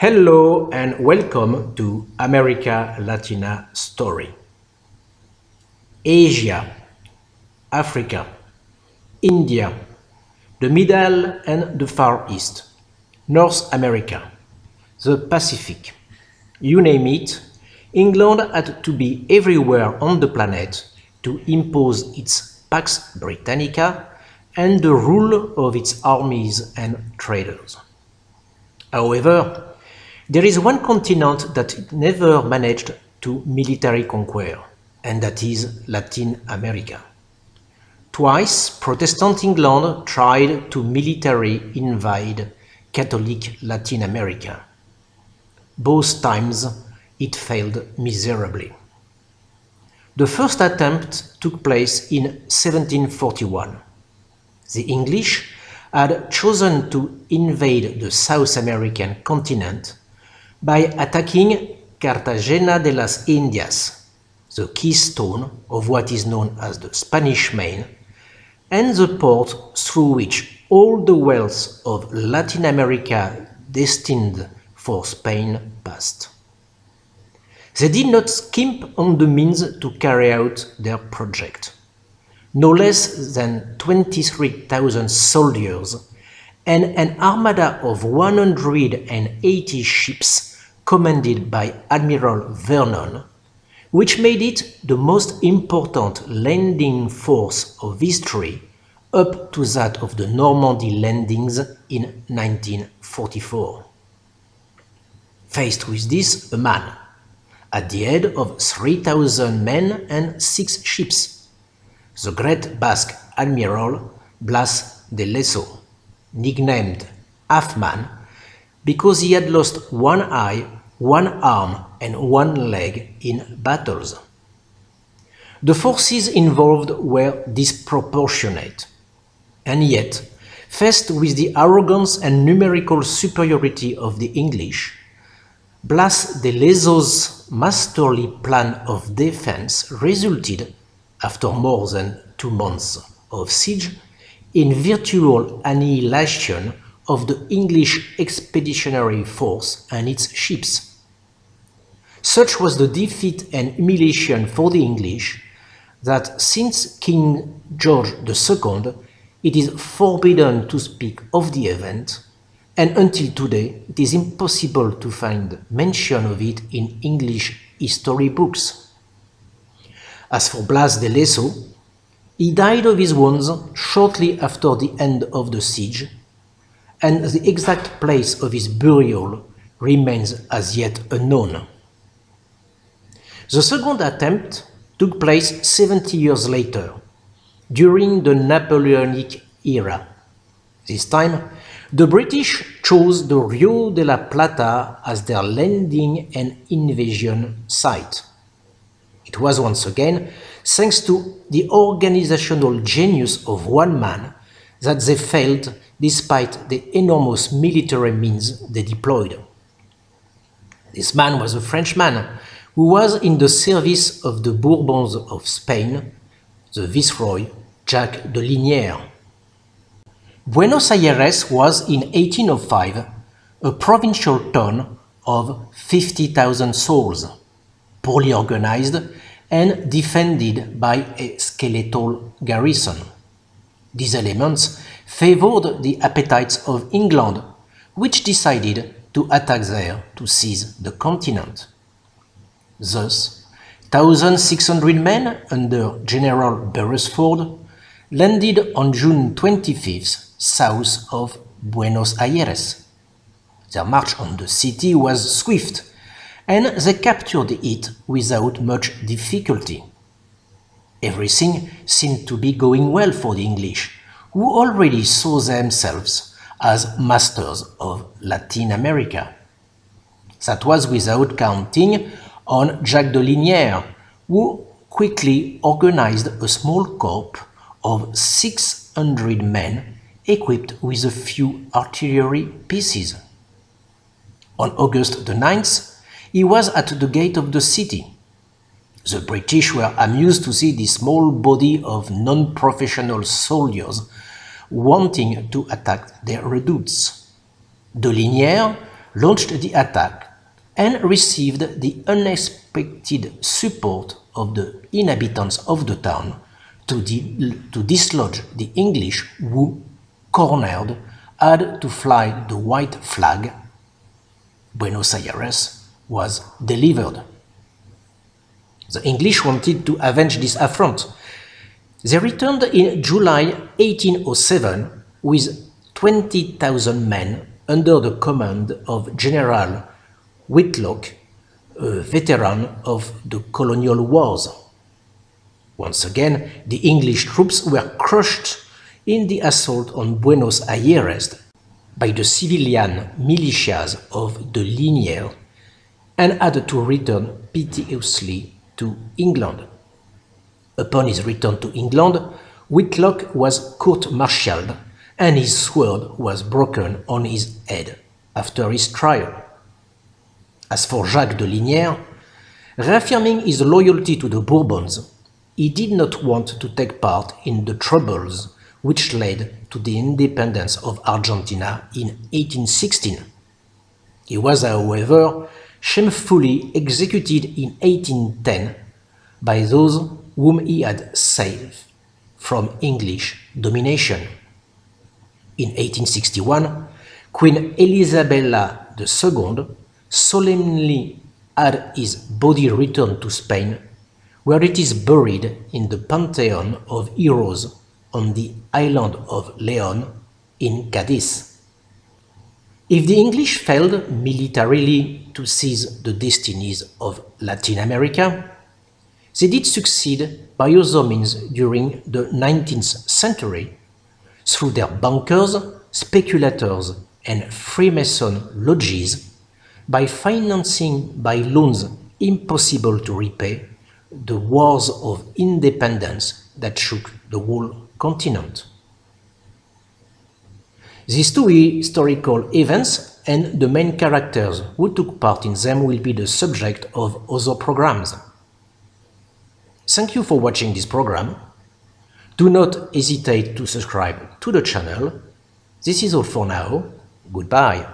Hello and welcome to America Latina Story. Asia, Africa, India, the Middle and the Far East, North America, the Pacific. You name it, England had to be everywhere on the planet to impose its Pax Britannica and the rule of its armies and traders. However, there is one continent that it never managed to military conquer, and that is Latin America. Twice, Protestant England tried to military invade Catholic Latin America. Both times, it failed miserably. The first attempt took place in 1741. The English had chosen to invade the South American continent by attacking Cartagena de las Indias, the keystone of what is known as the Spanish Main, and the port through which all the wealth of Latin America destined for Spain passed. They did not skimp on the means to carry out their project. No less than 23,000 soldiers and an armada of 180 ships commanded by Admiral Vernon, which made it the most important landing force of history up to that of the Normandy landings in 1944. Faced with this, a man, at the head of 3,000 men and 6 ships, the great Basque Admiral Blas de Lezo, nicknamed Half-Man because he had lost one eye, one arm and one leg in battles. The forces involved were disproportionate, and yet, faced with the arrogance and numerical superiority of the English, Blas de Lezo's masterly plan of defense resulted, after more than 2 months of siege, in virtual annihilation of the English expeditionary force and its ships. Such was the defeat and humiliation for the English that since King George II it is forbidden to speak of the event, and until today it is impossible to find mention of it in English history books. As for Blas de Lezo, he died of his wounds shortly after the end of the siege, and the exact place of his burial remains as yet unknown. The second attempt took place 70 years later, during the Napoleonic era. This time, the British chose the Rio de la Plata as their landing and invasion site. It was once again thanks to the organizational genius of one man that they failed despite the enormous military means they deployed. This man was a Frenchman who was in the service of the Bourbons of Spain, the Viceroy Jacques de Liniers. Buenos Aires was in 1805 a provincial town of 50,000 souls, poorly organized and defended by a skeletal garrison. These elements favored the appetites of England, which decided to attack there to seize the continent. Thus, 1,600 men under General Beresford landed on June 25th south of Buenos Aires. Their march on the city was swift, and they captured it without much difficulty. Everything seemed to be going well for the English, who already saw themselves as masters of Latin America. That was without counting on Jacques de Liniers, who quickly organized a small corps of 600 men equipped with a few artillery pieces. On August the 9th, he was at the gate of the city. The British were amused to see this small body of non-professional soldiers wanting to attack their redoubts. De Liniers launched the attack and received the unexpected support of the inhabitants of the town to dislodge the English who, cornered, had to fly the white flag. Buenos Aires was delivered. The English wanted to avenge this affront. They returned in July 1807 with 20,000 men under the command of General Whitlock, a veteran of the colonial wars. Once again, the English troops were crushed in the assault on Buenos Aires by the civilian militias of the Liniers and had to return piteously to England. Upon his return to England, Whitlock was court-martialed and his sword was broken on his head after his trial. As for Jacques de Liniers, reaffirming his loyalty to the Bourbons, he did not want to take part in the troubles which led to the independence of Argentina in 1816. He was, however, shamefully executed in 1810 by those whom he had saved from English domination. In 1861, Queen Isabella II solemnly had his body returned to Spain, where it is buried in the Pantheon of Heroes on the island of Leon in Cadiz. If the English failed militarily to seize the destinies of Latin America, they did succeed by other means during the 19th century through their bankers, speculators, and Freemason lodges, by financing by loans impossible to repay the wars of independence that shook the whole continent. These two historical events and the main characters who took part in them will be the subject of other programs. Thank you for watching this program. Do not hesitate to subscribe to the channel. This is all for now. Goodbye.